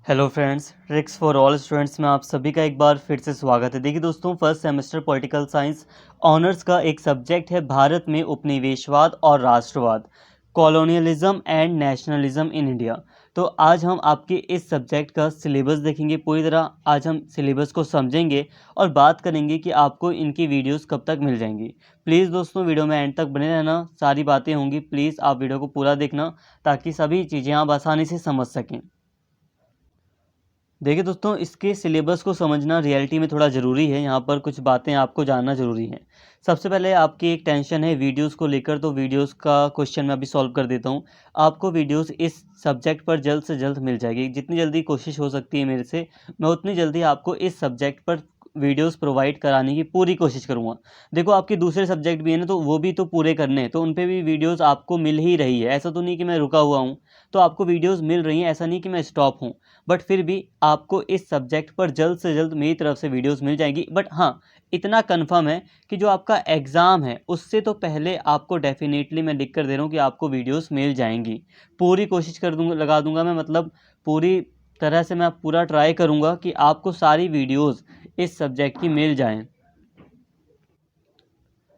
Hello friends, tricks for all students में आप सभी का एक बार फिर से स्वागत है। देखिए दोस्तों, first semester political science honours का एक सब्जेक्ट है भारत में उपनिवेशवाद और राष्ट्रवाद, colonialism and nationalism in India. तो आज हम आपके इस सब्जेक्ट का सिलेबस देखेंगे पूरी तरह। आज हम सिलेबस को समझेंगे और बात करेंगे कि आपको इनकी वीडियोस कब तक मिल जाएंगी। प्लीज़ दोस्तों, वीडियो में एंड तक बने रहना, सारी बातें होंगी। प्लीज़ आप वीडियो को पूरा देखना ताकि सभी चीज़ें आप आसानी से समझ सकें। देखिए दोस्तों, इसके सिलेबस को समझना रियलिटी में थोड़ा ज़रूरी है। यहाँ पर कुछ बातें आपको जानना ज़रूरी है। सबसे पहले आपकी एक टेंशन है वीडियोस को लेकर, तो वीडियोस का क्वेश्चन मैं अभी सॉल्व कर देता हूँ। आपको वीडियोस इस सब्जेक्ट पर जल्द से जल्द मिल जाएगी। जितनी जल्दी कोशिश हो सकती है मेरे से, मैं उतनी जल्दी आपको इस सब्जेक्ट पर वीडियोस प्रोवाइड कराने की पूरी कोशिश करूँगा। देखो, आपके दूसरे सब्जेक्ट भी हैं ना, तो वो भी तो पूरे करने हैं, तो उन पे भी वीडियोस आपको मिल ही रही है। ऐसा तो नहीं कि मैं रुका हुआ हूँ, तो आपको वीडियोस मिल रही हैं, ऐसा नहीं कि मैं स्टॉप हूँ। बट फिर भी आपको इस सब्जेक्ट पर जल्द से जल्द मेरी तरफ से वीडियोस मिल जाएंगी। बट हाँ, इतना कंफर्म है कि जो आपका एग्ज़ाम है उससे तो पहले आपको डेफिनेटली मैं लिख कर दे रहा हूँ कि आपको वीडियोस मिल जाएंगी। पूरी कोशिश कर दूँगा, लगा दूँगा मैं, मतलब पूरी तरह से मैं पूरा ट्राई करूँगा कि आपको सारी वीडियोस इस सब्जेक्ट की मिल जाएं।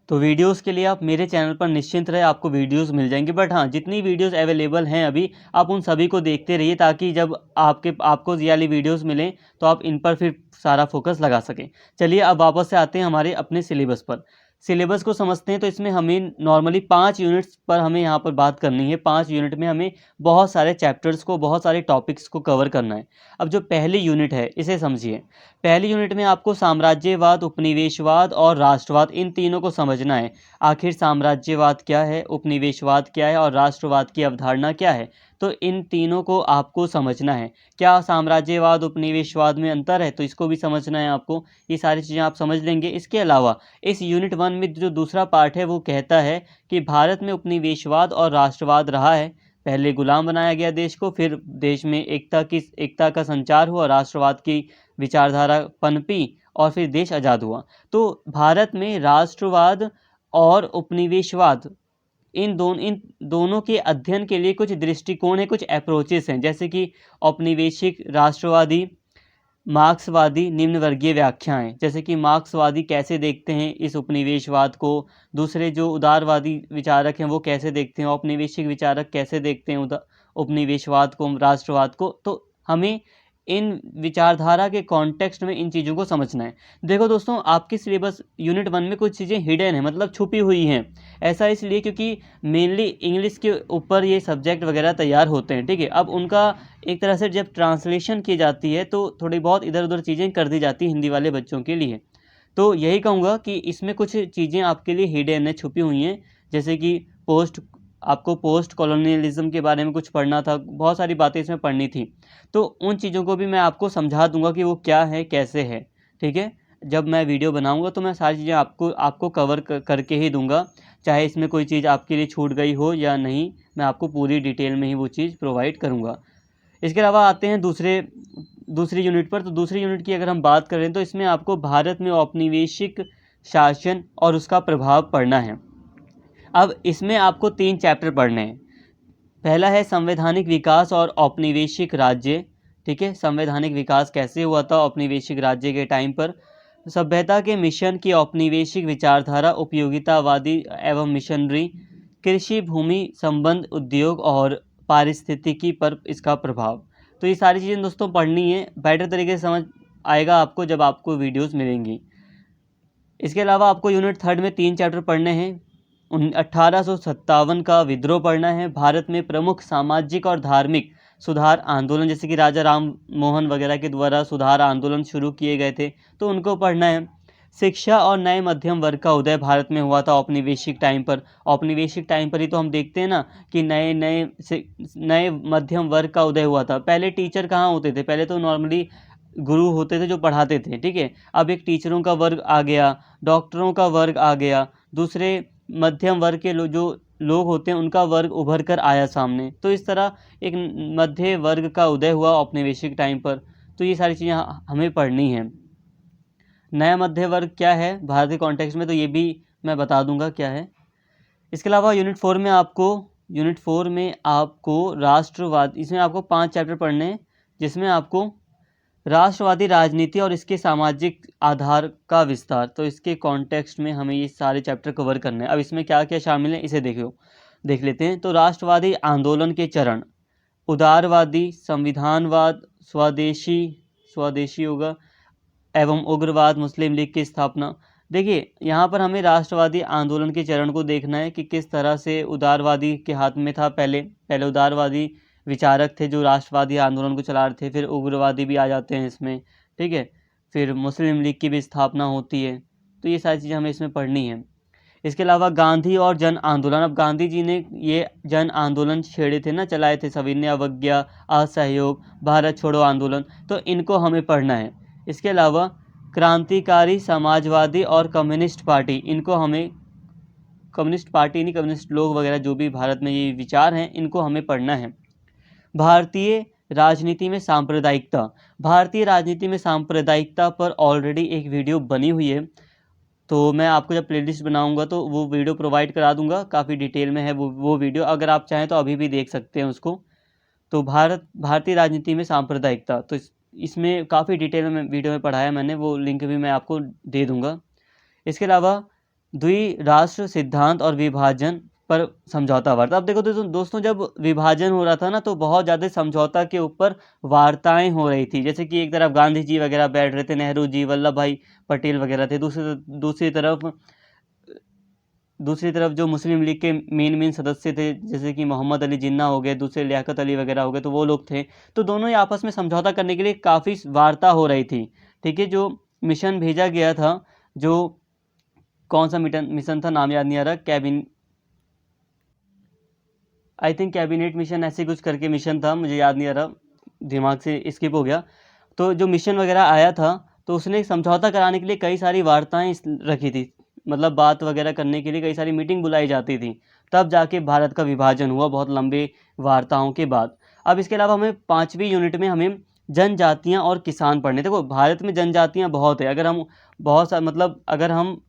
तो वीडियोस के लिए आप मेरे चैनल पर निश्चिंत रहे, आपको वीडियोस मिल जाएंगी। बट हाँ, जितनी वीडियोस अवेलेबल हैं अभी, आप उन सभी को देखते रहिए ताकि जब आपको ये वाली वीडियोस मिलें तो आप इन पर फिर सारा फोकस लगा सकें। चलिए अब वापस से आते हैं हमारे अपने सिलेबस पर। सिलेबस को समझते हैं, तो इसमें हमें नॉर्मली 5 यूनिट्स पर हमें यहाँ पर बात करनी है। 5 यूनिट में हमें बहुत सारे चैप्टर्स को, बहुत सारे टॉपिक्स को कवर करना है। अब जो पहली यूनिट है इसे समझिए। पहली यूनिट में आपको साम्राज्यवाद, उपनिवेशवाद और राष्ट्रवाद, इन तीनों को समझना है। आखिर साम्राज्यवाद क्या है, उपनिवेशवाद क्या है और राष्ट्रवाद की अवधारणा क्या है, तो इन तीनों को आपको समझना है। क्या साम्राज्यवाद उपनिवेशवाद में अंतर है, तो इसको भी समझना है आपको। ये सारी चीज़ें आप समझ लेंगे। इसके अलावा इस यूनिट 1 में जो दूसरा पार्ट है वो कहता है कि भारत में उपनिवेशवाद और राष्ट्रवाद रहा है। पहले गुलाम बनाया गया देश को, फिर देश में एकता का संचार हुआ, राष्ट्रवाद की विचारधारा पनपी और फिर देश आज़ाद हुआ। तो भारत में राष्ट्रवाद और उपनिवेशवाद, इन दोनों के अध्ययन के लिए कुछ दृष्टिकोण है, कुछ अप्रोचेस हैं। जैसे कि औपनिवेशिक, राष्ट्रवादी, मार्क्सवादी, निम्न वर्गीय व्याख्याएं। जैसे कि मार्क्सवादी कैसे देखते हैं इस उपनिवेशवाद को, दूसरे जो उदारवादी विचारक हैं वो कैसे देखते हैं, औपनिवेशिक विचारक कैसे देखते हैं उपनिवेशवाद को, राष्ट्रवाद को। तो हमें इन विचारधारा के कॉन्टेक्स्ट में इन चीज़ों को समझना है। देखो दोस्तों, आपके सिलेबस यूनिट 1 में कुछ चीज़ें हिडन है, मतलब छुपी हुई हैं। ऐसा इसलिए क्योंकि मेनली इंग्लिश के ऊपर ये सब्जेक्ट वगैरह तैयार होते हैं, ठीक है। अब उनका एक तरह से जब ट्रांसलेशन की जाती है तो थोड़ी बहुत इधर उधर चीज़ें कर दी जाती हैं हिंदी वाले बच्चों के लिए। तो यही कहूँगा कि इसमें कुछ चीज़ें आपके लिए हिडन है, छुपी हुई हैं। जैसे कि आपको पोस्ट कॉलोनियलिज्म के बारे में कुछ पढ़ना था, बहुत सारी बातें इसमें पढ़नी थी। तो उन चीज़ों को भी मैं आपको समझा दूंगा कि वो क्या है, कैसे है, ठीक है। जब मैं वीडियो बनाऊंगा तो मैं सारी चीज़ें आपको कवर करके ही दूंगा। चाहे इसमें कोई चीज़ आपके लिए छूट गई हो या नहीं, मैं आपको पूरी डिटेल में ही वो चीज़ प्रोवाइड करूंगा। इसके अलावा आते हैं दूसरी यूनिट पर। तो दूसरी यूनिट की अगर हम बात करें तो इसमें आपको भारत में औपनिवेशिक शासन और उसका प्रभाव पढ़ना है। अब इसमें आपको 3 चैप्टर पढ़ने हैं। पहला है संवैधानिक विकास और औपनिवेशिक राज्य, ठीक है। संवैधानिक विकास कैसे हुआ था औपनिवेशिक राज्य के टाइम पर। सभ्यता के मिशन की औपनिवेशिक विचारधारा, उपयोगितावादी एवं मिशनरी, कृषि भूमि संबंध, उद्योग और पारिस्थितिकी पर इसका प्रभाव। तो ये सारी चीज़ें दोस्तों पढ़नी है। बेटर तरीके से समझ आएगा आपको जब आपको वीडियोस मिलेंगी। इसके अलावा आपको यूनिट 3 में 3 चैप्टर पढ़ने हैं। 1857 का विद्रोह पढ़ना है। भारत में प्रमुख सामाजिक और धार्मिक सुधार आंदोलन, जैसे कि राजा राम मोहन वगैरह के द्वारा सुधार आंदोलन शुरू किए गए थे, तो उनको पढ़ना है। शिक्षा और नए मध्यम वर्ग का उदय भारत में हुआ था औपनिवेशिक टाइम पर। औपनिवेशिक टाइम पर ही तो हम देखते हैं ना कि नए मध्यम वर्ग का उदय हुआ था। पहले टीचर कहाँ होते थे, पहले तो नॉर्मली गुरु होते थे जो पढ़ाते थे, ठीक है। अब एक टीचरों का वर्ग आ गया, डॉक्टरों का वर्ग आ गया, दूसरे मध्यम वर्ग के जो लोग होते हैं उनका वर्ग उभर कर आया सामने। तो इस तरह एक मध्य वर्ग का उदय हुआ औपनिवेशिक टाइम पर। तो ये सारी चीज़ें हमें पढ़नी हैं। नया मध्य वर्ग क्या है भारतीय कॉन्टेक्स्ट में, तो ये भी मैं बता दूंगा क्या है। इसके अलावा यूनिट 4 में आपको राष्ट्रवाद, इसमें आपको 5 चैप्टर पढ़ने हैं। जिसमें आपको राष्ट्रवादी राजनीति और इसके सामाजिक आधार का विस्तार, तो इसके कॉन्टेक्स्ट में हमें ये सारे चैप्टर कवर करने हैं। अब इसमें क्या क्या शामिल है इसे देख लेते हैं। तो राष्ट्रवादी आंदोलन के चरण, उदारवादी, संविधानवाद, स्वदेशी होगा एवं उग्रवाद, मुस्लिम लीग की स्थापना। देखिए यहाँ पर हमें राष्ट्रवादी आंदोलन के चरण को देखना है कि किस तरह से उदारवादी के हाथ में था। पहले उदारवादी विचारक थे जो राष्ट्रवादी आंदोलन को चला रहे थे, फिर उग्रवादी भी आ जाते हैं इसमें, ठीक है, फिर मुस्लिम लीग की भी स्थापना होती है। तो ये सारी चीज़ें हमें इसमें पढ़नी है। इसके अलावा गांधी और जन आंदोलन, अब गांधी जी ने ये जन आंदोलन छेड़े थे ना, चलाए थे, सविनय अवज्ञा, असहयोग, भारत छोड़ो आंदोलन, तो इनको हमें पढ़ना है। इसके अलावा क्रांतिकारी, समाजवादी और कम्युनिस्ट पार्टी, इनको हमें, कम्युनिस्ट पार्टी नहीं, कम्युनिस्ट लोग वगैरह जो भी भारत में ये विचार हैं, इनको हमें पढ़ना है। भारतीय राजनीति में सांप्रदायिकता, भारतीय राजनीति में सांप्रदायिकता पर ऑलरेडी एक वीडियो बनी हुई है, तो मैं आपको जब प्लेलिस्ट बनाऊंगा तो वो वीडियो प्रोवाइड करा दूंगा, काफ़ी डिटेल में है वो वीडियो, अगर आप चाहें तो अभी भी देख सकते हैं उसको। तो भारतीय राजनीति में सांप्रदायिकता, तो इसमें काफ़ी डिटेल में वीडियो में पढ़ाया मैंने, वो लिंक भी मैं आपको दे दूंगा। इसके अलावा द्विराष्ट्र सिद्धांत और विभाजन पर समझौता वार्ता। अब देखो दोस्तों जब विभाजन हो रहा था ना, तो बहुत ज़्यादा समझौता के ऊपर वार्ताएं हो रही थी, जैसे कि एक तरफ गांधी जी वगैरह बैठ रहे थे, नेहरू जी, वल्लभ भाई पटेल वगैरह थे, दूसरी तरफ जो मुस्लिम लीग के मेन सदस्य थे, जैसे कि मोहम्मद अली जिन्ना हो गए, दूसरे लियाकत अली वगैरह हो गए, तो वो लोग थे। तो दोनों ही आपस में समझौता करने के लिए काफ़ी वार्ता हो रही थी, ठीक है। जो मिशन भेजा गया था, जो कौन सा मिशन था, नाम याद नहीं आ रहा, आई थिंक कैबिनेट मिशन, ऐसे कुछ करके मिशन था, मुझे याद नहीं आ रहा, दिमाग से स्किप हो गया। तो जो मिशन वगैरह आया था, तो उसने समझौता कराने के लिए कई सारी वार्ताएं रखी थी, मतलब बात वगैरह करने के लिए कई सारी मीटिंग बुलाई जाती थी, तब जाके भारत का विभाजन हुआ, बहुत लंबे वार्ताओं के बाद। अब इसके अलावा हमें 5वीं यूनिट में हमें जनजातियाँ और किसान पढ़ने। देखो भारत में जनजातियाँ बहुत है, अगर हम मतलब अगर हम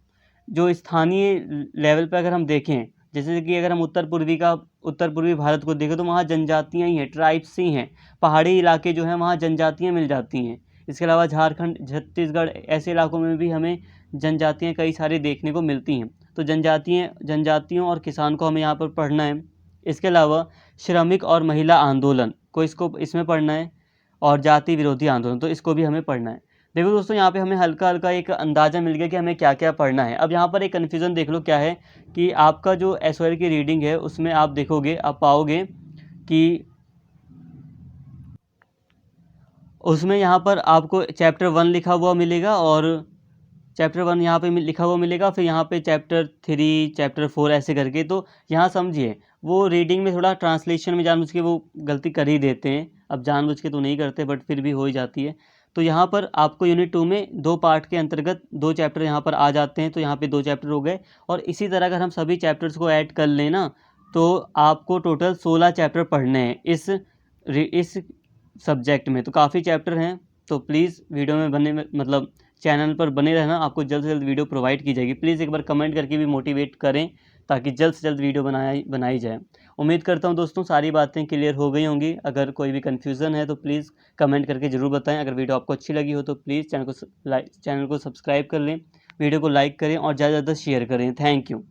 जो स्थानीय लेवल पर अगर हम देखें, जैसे कि अगर हम उत्तर पूर्वी भारत को देखें, तो वहाँ जनजातियाँ ही हैं, ट्राइब्स ही हैं। पहाड़ी इलाके जो हैं वहाँ जनजातियाँ मिल जाती हैं। इसके अलावा झारखंड, छत्तीसगढ़, ऐसे इलाकों में भी हमें जनजातियाँ कई सारी देखने को मिलती हैं। तो जनजातियों और किसान को हमें यहाँ पर पढ़ना है। इसके अलावा श्रमिक और महिला आंदोलन को इसमें पढ़ना है, और जाति विरोधी आंदोलन, तो इसको भी हमें पढ़ना है। देखो दोस्तों यहाँ पे हमें हल्का हल्का एक अंदाज़ा मिल गया कि हमें क्या क्या पढ़ना है। अब यहाँ पर एक कन्फ्यूज़न देख लो क्या है, कि आपका जो एसओएल की रीडिंग है उसमें आप देखोगे, आप पाओगे कि उसमें यहाँ पर आपको चैप्टर 1 लिखा हुआ मिलेगा, और चैप्टर 1 यहाँ पे लिखा हुआ मिलेगा, फिर यहाँ पे चैप्टर 3, चैप्टर 4 ऐसे करके। तो यहाँ समझिए वो रीडिंग में थोड़ा ट्रांसलेशन में जानबूझ के वो गलती कर ही देते हैं, अब जानबूझ के तो नहीं करते, बट फिर भी हो ही जाती है। तो यहाँ पर आपको यूनिट 2 में 2 पार्ट के अंतर्गत 2 चैप्टर यहाँ पर आ जाते हैं, तो यहाँ पे 2 चैप्टर हो गए। और इसी तरह अगर हम सभी चैप्टर्स को ऐड कर लें ना, तो आपको टोटल 16 चैप्टर पढ़ने हैं इस सब्जेक्ट में। तो काफ़ी चैप्टर हैं, तो प्लीज़ वीडियो में मतलब चैनल पर बने रहना, आपको जल्द से जल्द वीडियो प्रोवाइड की जाएगी। प्लीज़ एक बार कमेंट करके भी मोटिवेट करें, ताकि जल्द से जल्द वीडियो बनाई जाए। उम्मीद करता हूं दोस्तों सारी बातें क्लियर हो गई होंगी। अगर कोई भी कन्फ्यूज़न है तो प्लीज़ कमेंट करके ज़रूर बताएं। अगर वीडियो आपको अच्छी लगी हो तो प्लीज़ चैनल को सब्सक्राइब कर लें, वीडियो को लाइक करें और ज़्यादा से ज़्यादा शेयर करें। Thank you.